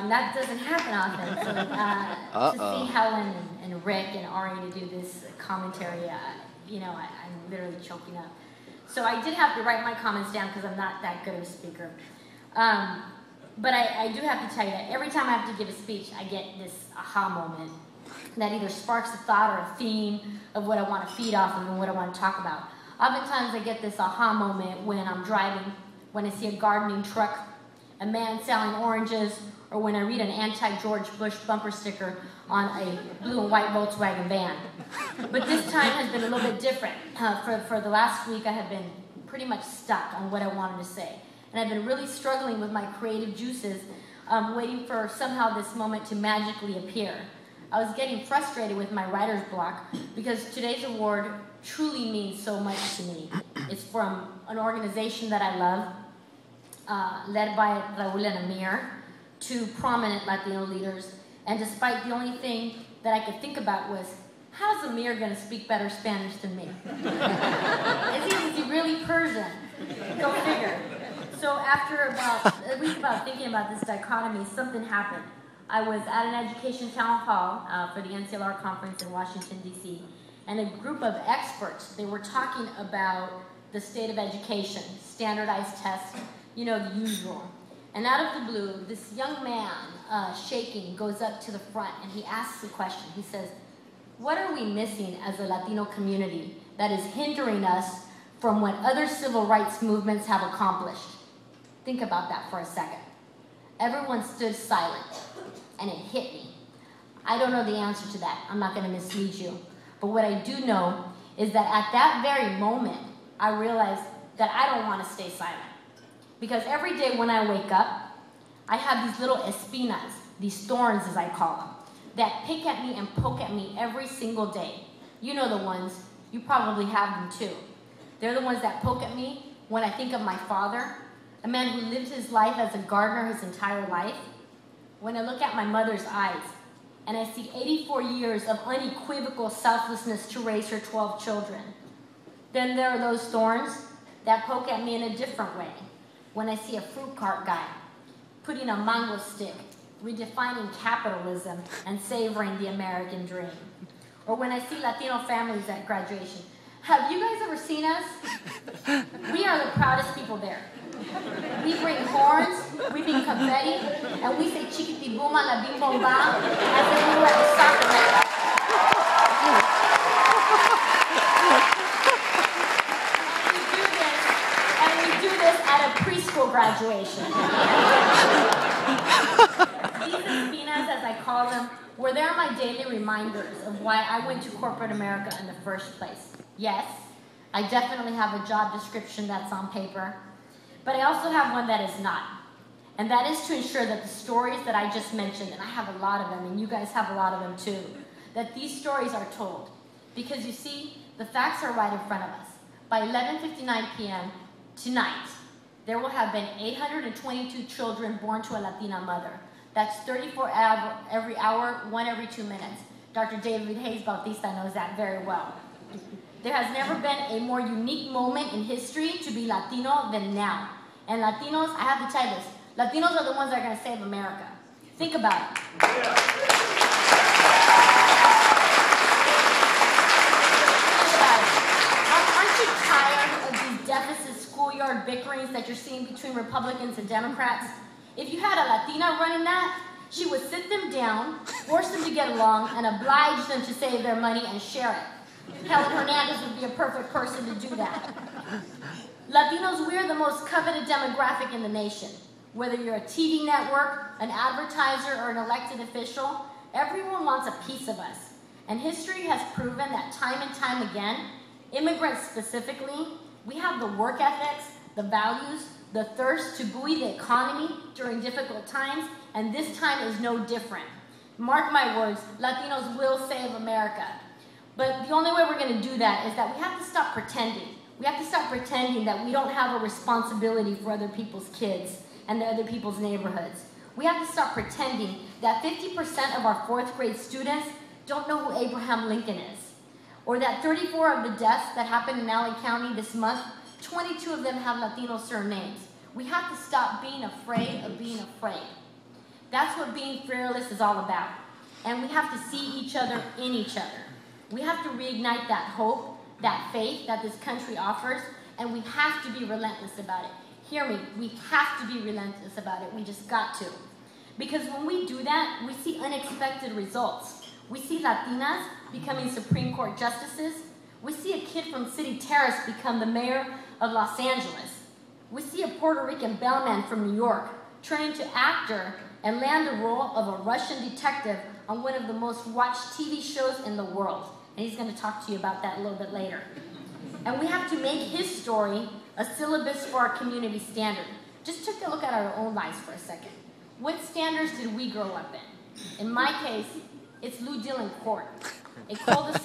and that doesn't happen often. So to see Helen and Rick and Ari to do this commentary, you know, I'm literally choking up. So I did have to write my comments down because I'm not that good of a speaker. But I do have to tell you that every time I have to give a speech, I get this aha moment that either sparks a thought or a theme of what I want to feed off of and what I want to talk about. Oftentimes I get this aha moment when I'm driving, when I see a gardening truck, a man selling oranges, or when I read an anti-George Bush bumper sticker on a blue and white Volkswagen van. But this time has been a little bit different. For the last week, I have been pretty much stuck on what I wanted to say. And I've been really struggling with my creative juices, waiting for somehow this moment to magically appear. I was getting frustrated with my writer's block because today's award truly means so much to me. It's from an organization that I love, led by Raul and Amir, two prominent Latino leaders. And despite the only thing that I could think about was, how's Amir going to speak better Spanish than me? Is he really Persian? Go figure. So after about a week about thinking about this dichotomy, something happened. I was at an education town hall for the NCLR conference in Washington, D.C., and a group of experts, they were talking about the state of education, standardized tests, you know, the usual. And out of the blue, this young man, shaking, goes up to the front and he asks a question. He says, what are we missing as a Latino community that is hindering us from what other civil rights movements have accomplished? Think about that for a second. Everyone stood silent, and it hit me. I don't know the answer to that. I'm not going to mislead you. But what I do know is that at that very moment, I realized that I don't want to stay silent. Because every day when I wake up, I have these little espinas, these thorns as I call them, that pick at me and poke at me every single day. You know the ones. You probably have them too. They're the ones that poke at me when I think of my father, a man who lived his life as a gardener his entire life. When I look at my mother's eyes and I see 84 years of unequivocal selflessness to raise her 12 children. Then there are those thorns that poke at me in a different way. When I see a fruit cart guy putting a mango stick, redefining capitalism and savoring the American dream. Or when I see Latino families at graduation. Have you guys ever seen us? We are the proudest people there. We bring horns, we bring confetti, and we say chiquitibuma la bim bomba as if we were at the soccer match. And we do this at a preschool graduation. These espinas, as I call them, were there my daily reminders of why I went to corporate America in the first place. Yes, I definitely have a job description that's on paper, but I also have one that is not. And that is to ensure that the stories that I just mentioned, and I have a lot of them, and you guys have a lot of them too, that these stories are told. Because you see, the facts are right in front of us. By 11:59 p.m. tonight, there will have been 822 children born to a Latina mother. That's 34 every hour, 1 every 2 minutes. Dr. David Hayes Bautista knows that very well. There has never been a more unique moment in history to be Latino than now. And Latinos, I have to tell you this, Latinos are the ones that are going to save America. Think about it. Aren't you tired of these deficit schoolyard bickerings that you're seeing between Republicans and Democrats? If you had a Latina running that, she would sit them down, force them to get along, and oblige them to save their money and share it. Helen Hernandez would be a perfect person to do that. Latinos, we're the most coveted demographic in the nation. Whether you're a TV network, an advertiser, or an elected official, everyone wants a piece of us. And history has proven that time and time again, immigrants specifically, we have the work ethics, the values, the thirst to buoy the economy during difficult times, and this time is no different. Mark my words, Latinos will save America. But the only way we're going to do that is that we have to stop pretending. We have to stop pretending that we don't have a responsibility for other people's kids and other people's neighborhoods. We have to stop pretending that 50% of our 4th grade students don't know who Abraham Lincoln is. Or that 34 of the deaths that happened in LA County this month, 22 of them have Latino surnames. We have to stop being afraid of being afraid. That's what being fearless is all about. And we have to see each other in each other. We have to reignite that hope, that faith that this country offers, and we have to be relentless about it. Hear me, we have to be relentless about it. We just got to. Because when we do that, we see unexpected results. We see Latinas becoming Supreme Court justices. We see a kid from City Terrace become the mayor of Los Angeles. We see a Puerto Rican bellman from New York turn into actor and land the role of a Russian detective on one of the most watched TV shows in the world. And he's going to talk to you about that a little bit later. And we have to make his story a syllabus for our community standard. Just take a look at our own lives for a second. What standards did we grow up in? In my case, it's Lou Dillon Court, a cul-de-sac